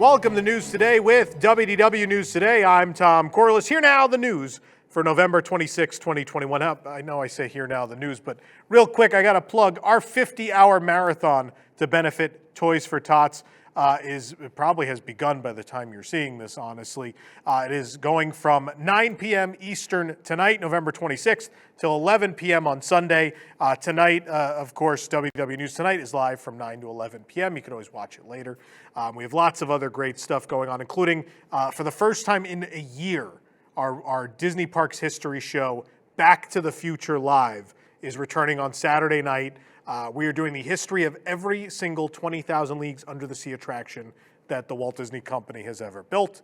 Welcome to News Today with WDW News Today. I'm Tom Corliss. Here now, the news for November 26, 2021. I know I say here now the news, but real quick, I got to plug our 50-hour marathon to benefit Toys for Tots. It probably has begun by the time you're seeing this, honestly. It is going from 9 p.m. Eastern tonight, November 26th, till 11 p.m. on Sunday. Tonight, of course, WDW News Tonight is live from 9 to 11 p.m. You can always watch it later. We have lots of other great stuff going on, including, for the first time in a year, our Disney Parks History show, Back to the Future Live, is returning on Saturday night. We are doing the history of every single 20,000 Leagues Under the Sea attraction that the Walt Disney Company has ever built.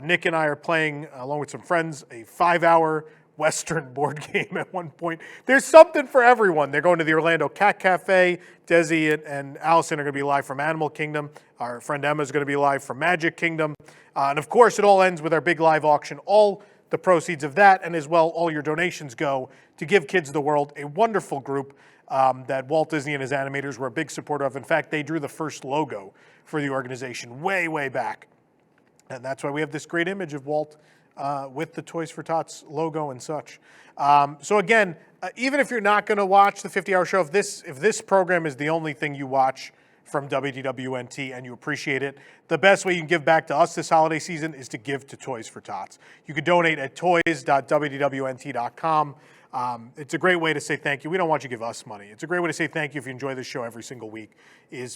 Nick and I are playing, along with some friends, a 5-hour Western board game at one point. There's something for everyone. They're going to the Orlando Cat Cafe. Desi and Allison are going to be live from Animal Kingdom. Our friend Emma is going to be live from Magic Kingdom. And of course, it all ends with our big live auction. All the proceeds of that, and as well, all your donations go to Give Kids the World, a wonderful group that Walt Disney and his animators were a big supporter of. In fact, they drew the first logo for the organization way, way back. And that's why we have this great image of Walt with the Toys for Tots logo and such. So again, even if you're not going to watch the 50-hour show, if this program is the only thing you watch from WDWNT and you appreciate it, the best way you can give back to us this holiday season is to give to Toys for Tots. You can donate at toys.wdwnt.com. It's a great way to say thank you. We don't want you to give us money. It's a great way to say thank you if you enjoy this show every single week.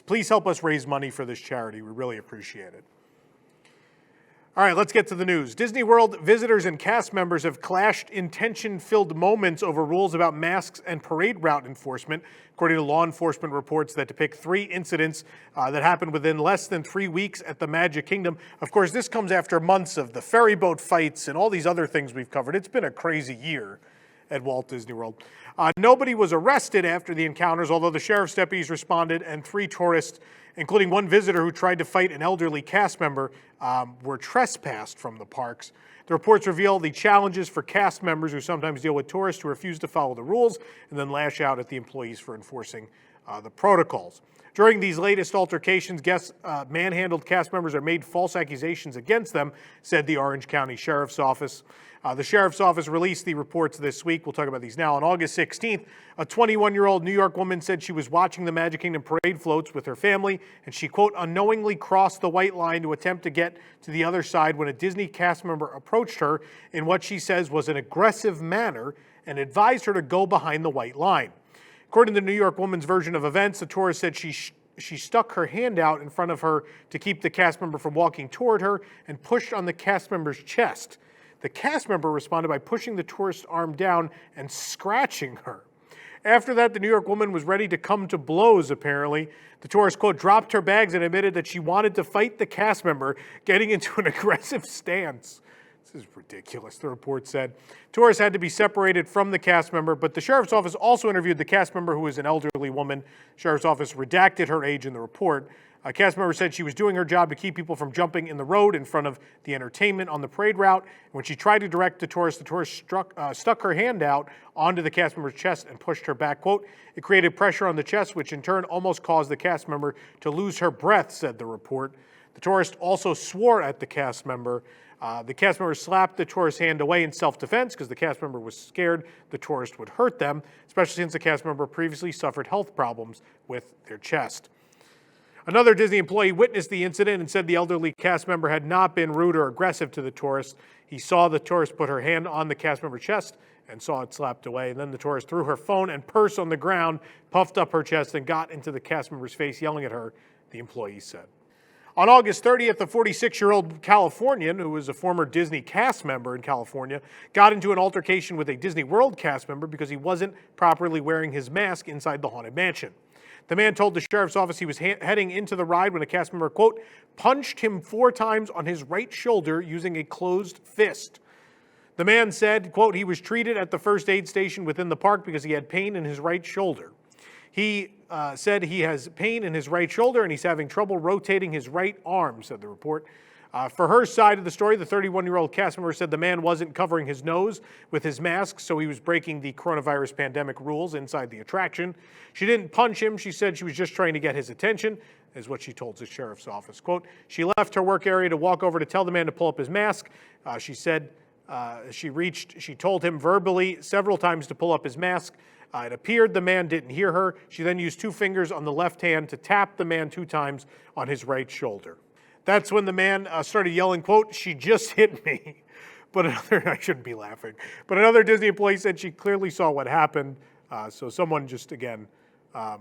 Please help us raise money for this charity. We really appreciate it. All right, let's get to the news. Disney World visitors and cast members have clashed in tension-filled moments over rules about masks and parade route enforcement, according to law enforcement reports that depict 3 incidents that happened within less than 3 weeks at the Magic Kingdom. Of course, this comes after months of the ferry boat fights and all these other things we've covered. It's been a crazy year at Walt Disney World. Nobody was arrested after the encounters, although the sheriff's deputies responded, and 3 tourists, including one visitor who tried to fight an elderly cast member, were trespassed from the parks. The reports reveal the challenges for cast members who sometimes deal with tourists who refuse to follow the rules and then lash out at the employees for enforcing the protocols. During these latest altercations, guests manhandled cast members or made false accusations against them, said the Orange County Sheriff's Office. The Sheriff's Office released the reports this week. We'll talk about these now. On August 16th, a 21-year-old New York woman said she was watching the Magic Kingdom parade floats with her family, and she, quote, unknowingly crossed the white line to attempt to get to the other side when a Disney cast member approached her in what she says was an aggressive manner and advised her to go behind the white line. According to the New York woman's version of events, the tourist said she stuck her hand out in front of her to keep the cast member from walking toward her and pushed on the cast member's chest. The cast member responded by pushing the tourist's arm down and scratching her. After that, the New York woman was ready to come to blows, apparently. The tourist, quote, dropped her bags and admitted that she wanted to fight the cast member, getting into an aggressive stance. This is ridiculous, the report said. Tourists had to be separated from the cast member, but the Sheriff's Office also interviewed the cast member, who is an elderly woman. Sheriff's Office redacted her age in the report. A cast member said she was doing her job to keep people from jumping in the road in front of the entertainment on the parade route. When she tried to direct the tourist stuck her hand out onto the cast member's chest and pushed her back. Quote, it created pressure on the chest, which in turn almost caused the cast member to lose her breath, said the report. The tourist also swore at the cast member. The cast member slapped the tourist's hand away in self-defense because the cast member was scared the tourist would hurt them, especially since the cast member previously suffered health problems with their chest. Another Disney employee witnessed the incident and said the elderly cast member had not been rude or aggressive to the tourist. He saw the tourist put her hand on the cast member's chest and saw it slapped away. And then the tourist threw her phone and purse on the ground, puffed up her chest, and got into the cast member's face, yelling at her, the employee said. On August 30th, a 46-year-old Californian, who was a former Disney cast member in California, got into an altercation with a Disney World cast member because he wasn't properly wearing his mask inside the Haunted Mansion. The man told the sheriff's office he was heading into the ride when a cast member, quote, punched him 4 times on his right shoulder using a closed fist. The man said, quote, he was treated at the first aid station within the park because he had pain in his right shoulder. He said he has pain in his right shoulder and he's having trouble rotating his right arm, said the report. For her side of the story, the 31-year-old cast member said the man wasn't covering his nose with his mask, so he was breaking the coronavirus pandemic rules inside the attraction. She didn't punch him. She said she was just trying to get his attention. is what she told the sheriff's office. Quote, she left her work area to walk over to tell the man to pull up his mask. She said she told him verbally several times to pull up his mask. It appeared the man didn't hear her. She then used 2 fingers on the left hand to tap the man 2 times on his right shoulder. That's when the man started yelling, quote, she just hit me. But I shouldn't be laughing. But another Disney employee said she clearly saw what happened. So someone just, again,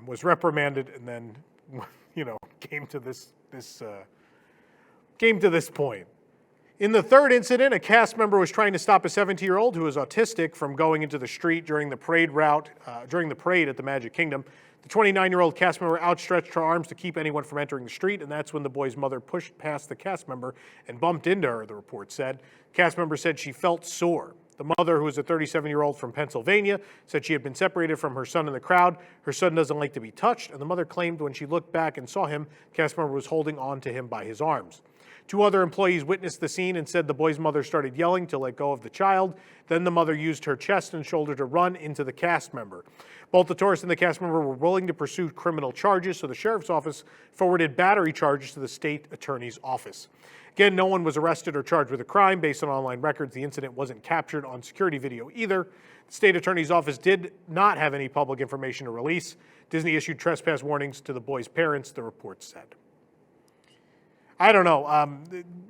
was reprimanded and then, came to this point. In the third incident, a cast member was trying to stop a 17-year-old who was autistic from going into the street during the parade at the Magic Kingdom. The 29-year-old cast member outstretched her arms to keep anyone from entering the street, and that's when the boy's mother pushed past the cast member and bumped into her, the report said. Cast member said she felt sore. The mother, who was a 37-year-old from Pennsylvania, said she had been separated from her son in the crowd. Her son doesn't like to be touched, and the mother claimed when she looked back and saw him, the cast member was holding on to him by his arms. 2 other employees witnessed the scene and said the boy's mother started yelling to let go of the child. Then the mother used her chest and shoulder to run into the cast member. Both the tourist and the cast member were willing to pursue criminal charges, so the sheriff's office forwarded battery charges to the state attorney's office. Again, no one was arrested or charged with a crime. Based on online records, the incident wasn't captured on security video either. The state attorney's office did not have any public information to release. Disney issued trespass warnings to the boy's parents, the report said. I don't know.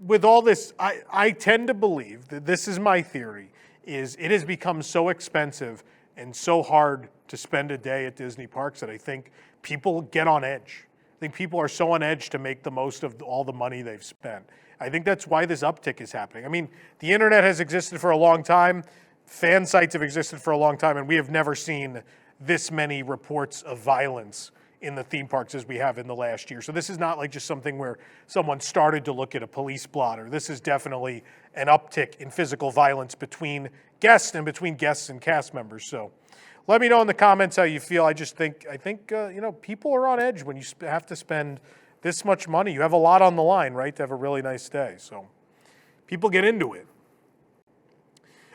With all this, I tend to believe that this is my theory, is it has become so expensive and so hard to spend a day at Disney parks that I think people get on edge. I think people are so on edge to make the most of all the money they've spent. I think that's why this uptick is happening. I mean, the internet has existed for a long time. Fan sites have existed for a long time, and we have never seen this many reports of violence in the theme parks as we have in the last year. So this is not like just something where someone started to look at a police blotter. This is definitely an uptick in physical violence between guests and between guests and cast members. So let me know in the comments how you feel. I think people are on edge when you have to spend this much money. You have a lot on the line, right, to have a really nice day. So people get into it.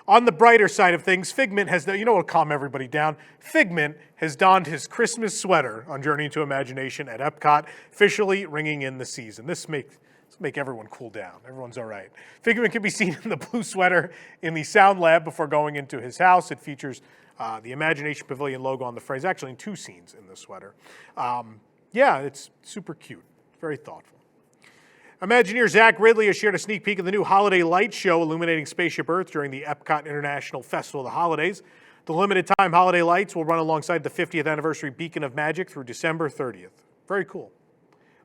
On the brighter side of things, Figment has, what'll calm everybody down? Figment has donned his Christmas sweater on Journey into Imagination at Epcot, officially ringing in the season. This makes everyone cool down. Everyone's all right. Figment can be seen in the blue sweater in the Sound Lab before going into his house. It features the Imagination Pavilion logo on the front. Actually in 2 scenes in the sweater. It's super cute. Very thoughtful. Imagineer Zach Ridley has shared a sneak peek of the new holiday light show illuminating Spaceship Earth during the Epcot International Festival of the Holidays. The limited-time holiday lights will run alongside the 50th anniversary Beacon of Magic through December 30th. Very cool.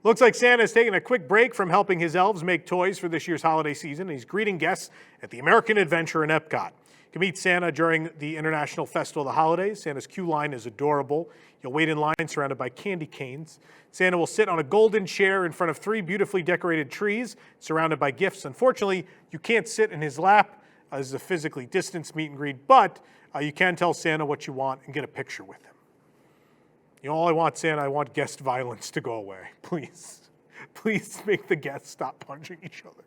Looks like Santa is taking a quick break from helping his elves make toys for this year's holiday season. He's greeting guests at the American Adventure in Epcot. You can meet Santa during the International Festival of the Holidays. Santa's queue line is adorable. You'll wait in line surrounded by candy canes. Santa will sit on a golden chair in front of 3 beautifully decorated trees surrounded by gifts. Unfortunately, you can't sit in his lap. This is a physically distanced meet and greet, but you can tell Santa what you want and get a picture with him. All I want, Santa, I want guest violence to go away. Please. Please make the guests stop punching each other.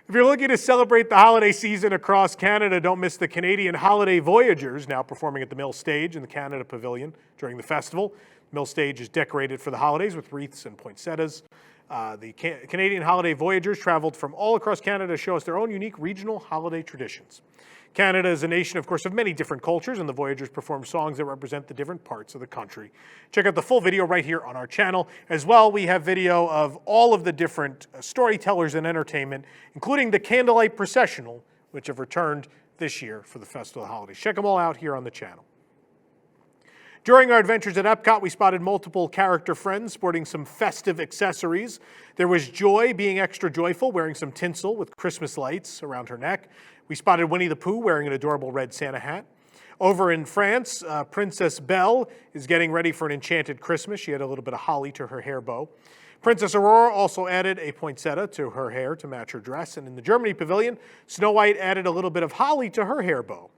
If you're looking to celebrate the holiday season across Canada, don't miss the Canadian holiday Voyagers, now performing at the Mill Stage in the Canada Pavilion during the festival. The Mill Stage is decorated for the holidays with wreaths and poinsettias. The Canadian holiday Voyagers traveled from all across Canada to show us their own unique regional holiday traditions. Canada is a nation, of course, of many different cultures, and the Voyagers perform songs that represent the different parts of the country. Check out the full video right here on our channel. As well, we have video of all of the different storytellers and entertainment, including the Candlelight Processional, which have returned this year for the Festival of the Holidays. Check them all out here on the channel. During our adventures at Epcot, we spotted multiple character friends sporting some festive accessories. There was Joy being extra joyful, wearing some tinsel with Christmas lights around her neck. We spotted Winnie the Pooh wearing an adorable red Santa hat. Over in France, Princess Belle is getting ready for an enchanted Christmas. She had a little bit of holly to her hair bow. Princess Aurora also added a poinsettia to her hair to match her dress. And in the Germany pavilion, Snow White added a little bit of holly to her hair bow.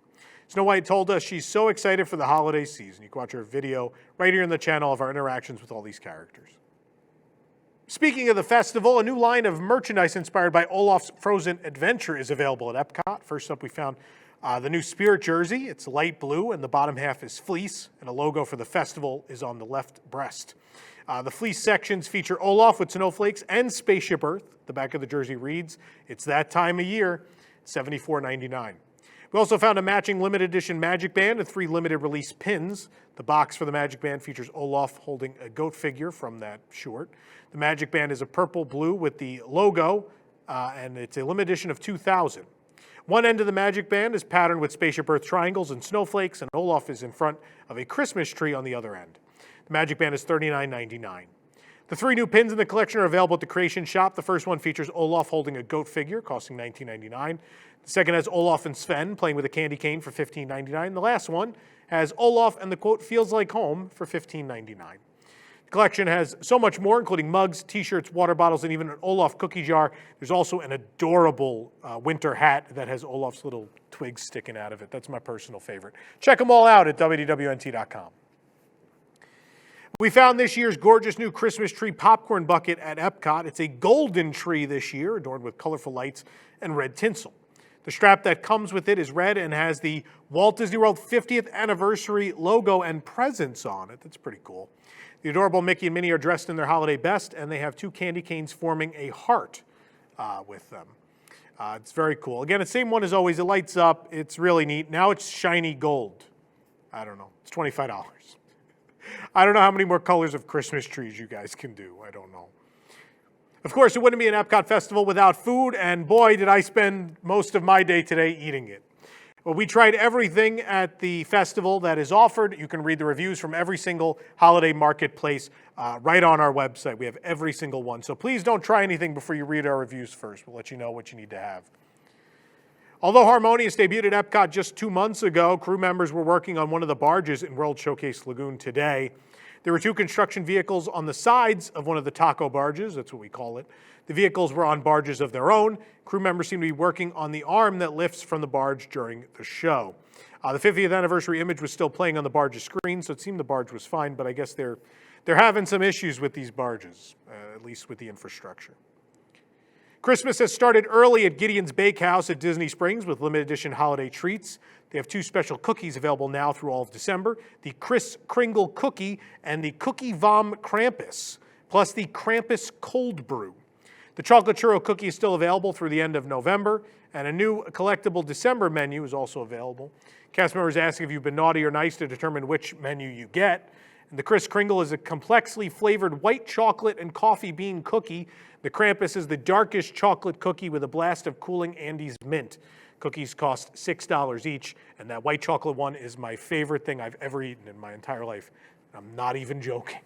Snow White told us she's so excited for the holiday season. You can watch her video right here on the channel of our interactions with all these characters. Speaking of the festival, a new line of merchandise inspired by Olaf's Frozen Adventure is available at Epcot. First up, we found The new Spirit jersey, it's light blue and the bottom half is fleece, and a logo for the festival is on the left breast. The fleece sections feature Olaf with snowflakes and Spaceship Earth. The back of the jersey reads, "It's that time of year," $74.99. We also found a matching limited edition Magic Band and 3 limited release pins. The box for the Magic Band features Olaf holding a goat figure from that short. The Magic Band is a purple blue with the logo, and it's a limited edition of 2,000. One end of the Magic Band is patterned with Spaceship Earth triangles and snowflakes, and Olaf is in front of a Christmas tree on the other end. The Magic Band is $39.99. The 3 new pins in the collection are available at the Creation Shop. The first one features Olaf holding a goat figure, costing $19.99. The second has Olaf and Sven playing with a candy cane for $15.99. The last one has Olaf and the quote, "Feels like home," for $15.99. The collection has so much more, including mugs, t-shirts, water bottles, and even an Olaf cookie jar. There's also an adorable winter hat that has Olaf's little twigs sticking out of it. That's my personal favorite. Check them all out at WDWNT.com. We found this year's gorgeous new Christmas tree popcorn bucket at Epcot. It's a golden tree this year, adorned with colorful lights and red tinsel. The strap that comes with it is red and has the Walt Disney World 50th anniversary logo and presents on it. That's pretty cool. The adorable Mickey and Minnie are dressed in their holiday best, and they have 2 candy canes forming a heart with them. It's very cool. Again, the same one as always. It lights up. It's really neat. Now it's shiny gold. I don't know. It's $25. I don't know how many more colors of Christmas trees you guys can do. I don't know. Of course, it wouldn't be an Epcot festival without food, and boy, did I spend most of my day today eating it. Well, we tried everything at the festival that is offered. You can read the reviews from every single holiday marketplace right on our website. We have every single one. So please don't try anything before you read our reviews first. We'll let you know what you need to have. Although Harmonious debuted at Epcot just 2 months ago, crew members were working on one of the barges in World Showcase Lagoon today. There were 2 construction vehicles on the sides of one of the taco barges. That's what we call it. The vehicles were on barges of their own. Crew members seem to be working on the arm that lifts from the barge during the show. The 50th anniversary image was still playing on the barge's screen, so it seemed the barge was fine, but I guess they're having some issues with these barges, at least with the infrastructure. Christmas has started early at Gideons Bakehouse at Disney Springs with limited edition holiday treats. They have 2 special cookies available now through all of December, the Kris Kringle cookie and the Cookie Vom Krampus, plus the Krampus Cold Brew. The chocolate churro cookie is still available through the end of November, and a new collectible December menu is also available. Cast members ask if you've been naughty or nice to determine which menu you get. And the Kris Kringle is a complexly flavored white chocolate and coffee bean cookie. The Krampus is the darkest chocolate cookie with a blast of cooling Andes mint. Cookies cost $6 each, and that white chocolate one is my favorite thing I've ever eaten in my entire life. I'm not even joking.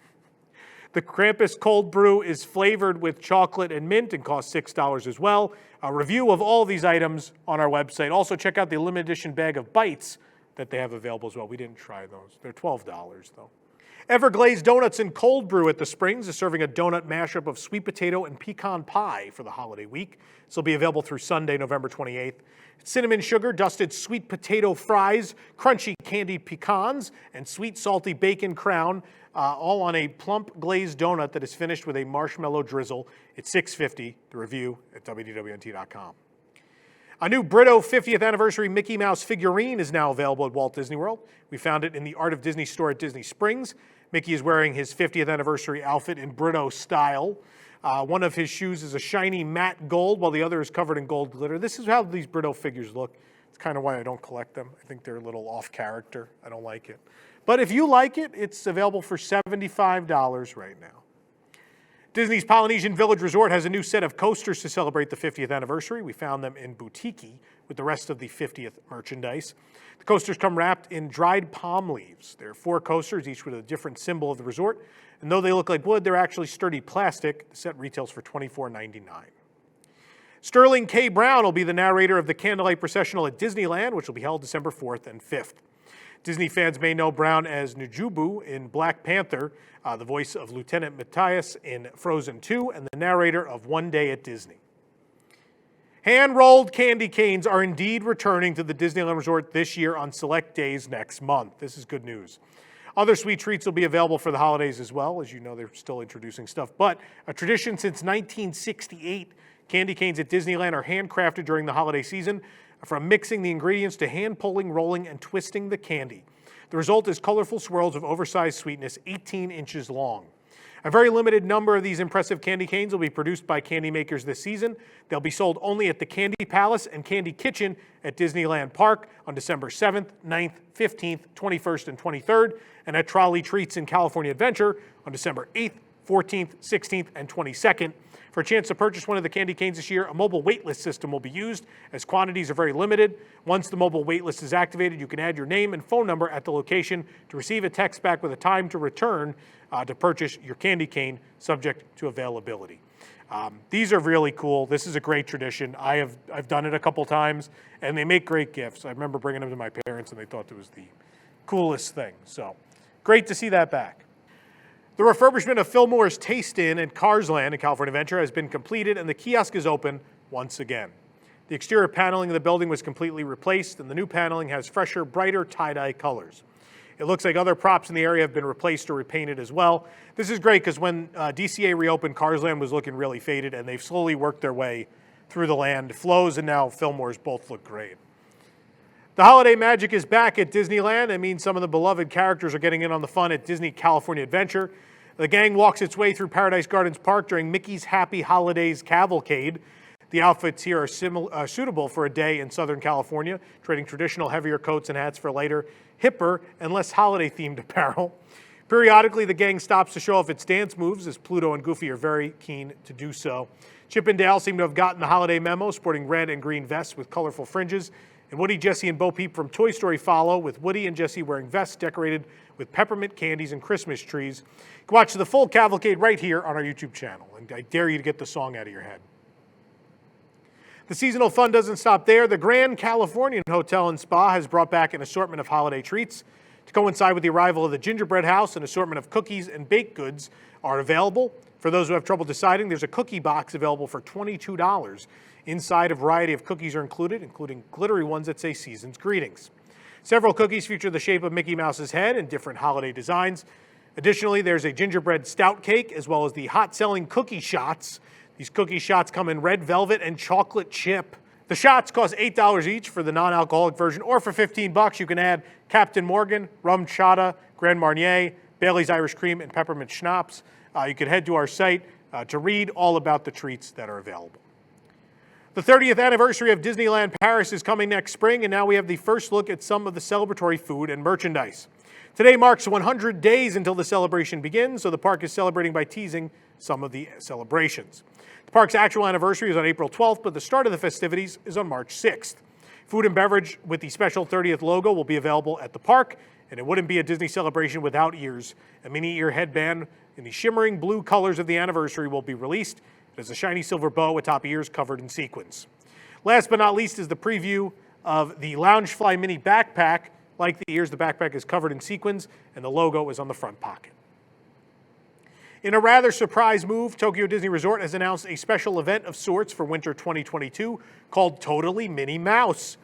The Krampus Cold Brew is flavored with chocolate and mint and costs $6 as well. A review of all of these items on our website. Also, check out the limited edition bag of bites that they have available as well. We didn't try those. They're $12, though. Everglades Donuts and Cold Brew at the Springs is serving a donut mashup of sweet potato and pecan pie for the holiday week. This will be available through Sunday, November 28th. Cinnamon sugar, dusted sweet potato fries, crunchy candied pecans, and sweet salty bacon crown, all on a plump glazed donut that is finished with a marshmallow drizzle. It's $6.50. The review at WDWNT.com. A new Brito 50th anniversary Mickey Mouse figurine is now available at Walt Disney World. We found it in the Art of Disney store at Disney Springs. Mickey is wearing his 50th anniversary outfit in Brito style. One of his shoes is a shiny matte gold, while the other is covered in gold glitter. This is how these Brito figures look. It's kind of why I don't collect them. I think they're a little off character. I don't like it. But if you like it, it's available for $75 right now. Disney's Polynesian Village Resort has a new set of coasters to celebrate the 50th anniversary. We found them in Boutique with the rest of the 50th merchandise. The coasters come wrapped in dried palm leaves. There are 4 coasters, each with a different symbol of the resort. And though they look like wood, they're actually sturdy plastic. The set retails for $24.99. Sterling K. Brown will be the narrator of the Candlelight Processional at Disneyland, which will be held December 4th and 5th. Disney fans may know Brown as Njubu in Black Panther, the voice of Lieutenant Matthias in Frozen 2, and the narrator of One Day at Disney. Hand-rolled candy canes are indeed returning to the Disneyland Resort this year on select days next month. This is good news. Other sweet treats will be available for the holidays as well. As you know, they're still introducing stuff. But a tradition since 1968, candy canes at Disneyland are handcrafted during the holiday season. from mixing the ingredients to hand pulling, rolling, and twisting the candy. The result is colorful swirls of oversized sweetness 18 inches long. A very limited number of these impressive candy canes will be produced by candy makers this season. They'll be sold only at the Candy Palace and Candy Kitchen at Disneyland Park on December 7th, 9th, 15th, 21st, and 23rd, and at Trolley Treats in California Adventure on December 8th, 14th, 16th, and 22nd. For a chance to purchase one of the candy canes this year, a mobile waitlist system will be used as quantities are very limited. Once the mobile waitlist is activated, you can add your name and phone number at the location to receive a text back with a time to return to purchase your candy cane, subject to availability. These are really cool. This is a great tradition. I've done it a couple times, and they make great gifts. I remember bringing them to my parents, and they thought it was the coolest thing. So great to see that back. The refurbishment of Fillmores Taste Inn at Cars Land in California Adventure has been completed, and the kiosk is open once again. The exterior paneling of the building was completely replaced, and the new paneling has fresher, brighter tie-dye colors. It looks like other props in the area have been replaced or repainted as well. This is great because when DCA reopened, Cars Land was looking really faded, and they've slowly worked their way through the land. Flo's and now Fillmore's both look great. The holiday magic is back at Disneyland. It means some of the beloved characters are getting in on the fun at Disney California Adventure. The gang walks its way through Paradise Gardens Park during Mickey's Happy Holidays Cavalcade. The outfits here are suitable for a day in Southern California, trading traditional heavier coats and hats for lighter, hipper, and less holiday-themed apparel. Periodically, the gang stops to show off its dance moves, as Pluto and Goofy are very keen to do so. Chip and Dale seem to have gotten the holiday memo, sporting red and green vests with colorful fringes. And Woody, Jesse, and Bo Peep from Toy Story follow, with Woody and Jesse wearing vests decorated with peppermint candies and Christmas trees. You can watch the full cavalcade right here on our YouTube channel, and I dare you to get the song out of your head. The seasonal fun doesn't stop there. The Grand Californian Hotel and Spa has brought back an assortment of holiday treats. To coincide with the arrival of the Gingerbread House, an assortment of cookies and baked goods are available. For those who have trouble deciding, there's a cookie box available for $22. Inside, a variety of cookies are included, including glittery ones that say Season's Greetings. Several cookies feature the shape of Mickey Mouse's head in different holiday designs. Additionally, there's a gingerbread stout cake, as well as the hot-selling cookie shots. These cookie shots come in red velvet and chocolate chip. The shots cost $8 each for the non-alcoholic version, or for $15 you can add Captain Morgan, Rum Chata, Grand Marnier, Bailey's Irish Cream, and Peppermint Schnapps. You can head to our site to read all about the treats that are available. The 30th anniversary of Disneyland Paris is coming next spring, and now we have the first look at some of the celebratory food and merchandise. Today marks 100 days until the celebration begins, so the park is celebrating by teasing some of the celebrations. The park's actual anniversary is on April 12th, but the start of the festivities is on March 6th. Food and beverage with the special 30th logo will be available at the park, and it wouldn't be a Disney celebration without ears. A mini ear headband in the shimmering blue colors of the anniversary will be released. It has a shiny silver bow atop ears covered in sequins. Last but not least is the preview of the Loungefly mini backpack. Like the ears, the backpack is covered in sequins, and the logo is on the front pocket. In a rather surprise move, Tokyo Disney Resort has announced a special event of sorts for winter 2022 called Totally Minnie Mouse.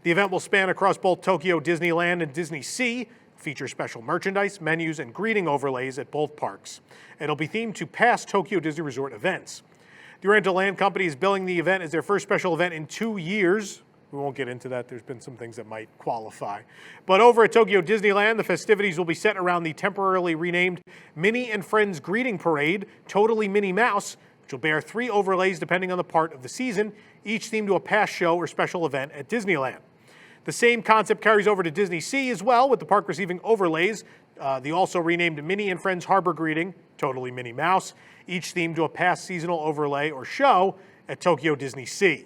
The event will span across both Tokyo Disneyland and Disney Sea, feature special merchandise, menus, and greeting overlays at both parks. It'll be themed to past Tokyo Disney Resort events. The Oriental Land Company is billing the event as their first special event in 2 years. We won't get into that. There's been some things that might qualify. But over at Tokyo Disneyland, the festivities will be set around the temporarily renamed Minnie and Friends Greeting Parade, Totally Minnie Mouse, which will bear 3 overlays depending on the part of the season, each themed to a past show or special event at Disneyland. The same concept carries over to Disney Sea as well, with the park receiving overlays, the also renamed Minnie and Friends Harbor Greeting, Totally Minnie Mouse, each themed to a past seasonal overlay or show at Tokyo Disney Sea.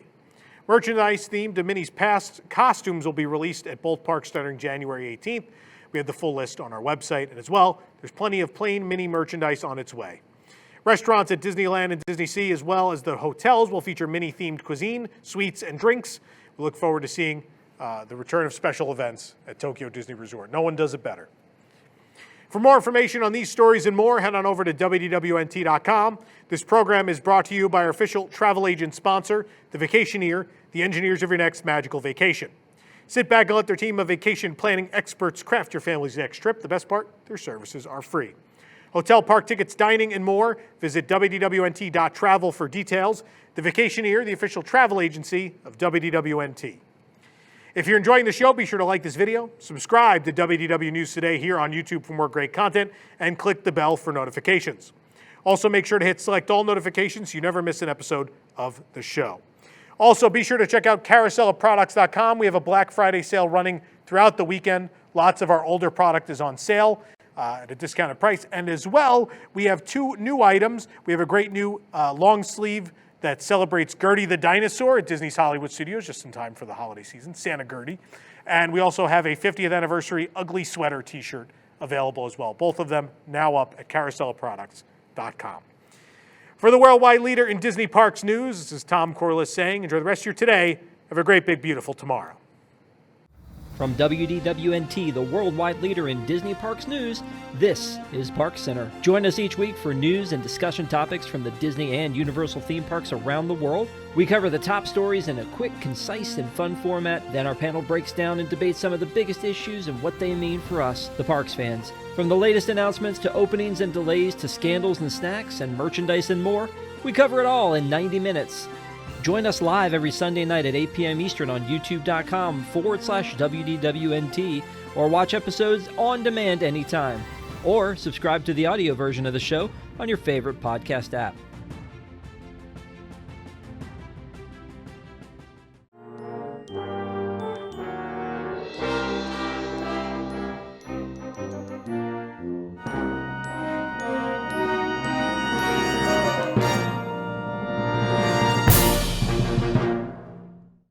Merchandise themed to Minnie's past costumes will be released at both parks starting January 18th. We have the full list on our website, and as well, there's plenty of plain Minnie merchandise on its way. Restaurants at Disneyland and Disney Sea, as well as the hotels, will feature Minnie-themed cuisine, sweets, and drinks. We look forward to seeing the return of special events at Tokyo Disney Resort. No one does it better. For more information on these stories and more, head on over to WDWNT.com. This program is brought to you by our official travel agent sponsor, The Vacationeer, the engineers of your next magical vacation. Sit back and let their team of vacation planning experts craft your family's next trip. The best part, their services are free. Hotel, park tickets, dining, and more. Visit WDWNT.travel for details. The Vacationeer, the official travel agency of WDWNT. If you're enjoying the show, be sure to like this video, subscribe to WDW News Today here on YouTube for more great content, and click the bell for notifications. Also, make sure to hit select all notifications so you never miss an episode of the show. Also, be sure to check out carouselofproducts.com. We have a Black Friday sale running throughout the weekend. Lots of our older product is on sale at a discounted price. And as well, we have 2 new items. We have a great new long sleeve that celebrates Gertie the dinosaur at Disney's Hollywood Studios, just in time for the holiday season, Santa Gertie. And we also have a 50th anniversary ugly sweater t-shirt available as well. Both of them now up at carouselofproducts.com. For the worldwide leader in Disney Parks news, this is Tom Corliss saying, enjoy the rest of your today. Have a great, big, beautiful tomorrow. From WDWNT, the worldwide leader in Disney Parks news, this is Park Center. Join us each week for news and discussion topics from the Disney and Universal theme parks around the world. We cover the top stories in a quick, concise, and fun format. Then our panel breaks down and debates some of the biggest issues and what they mean for us, the parks fans. From the latest announcements to openings and delays to scandals and snacks and merchandise and more, we cover it all in 90 minutes. Join us live every Sunday night at 8 p.m. Eastern on youtube.com/WDWNT, or watch episodes on demand anytime. Or subscribe to the audio version of the show on your favorite podcast app.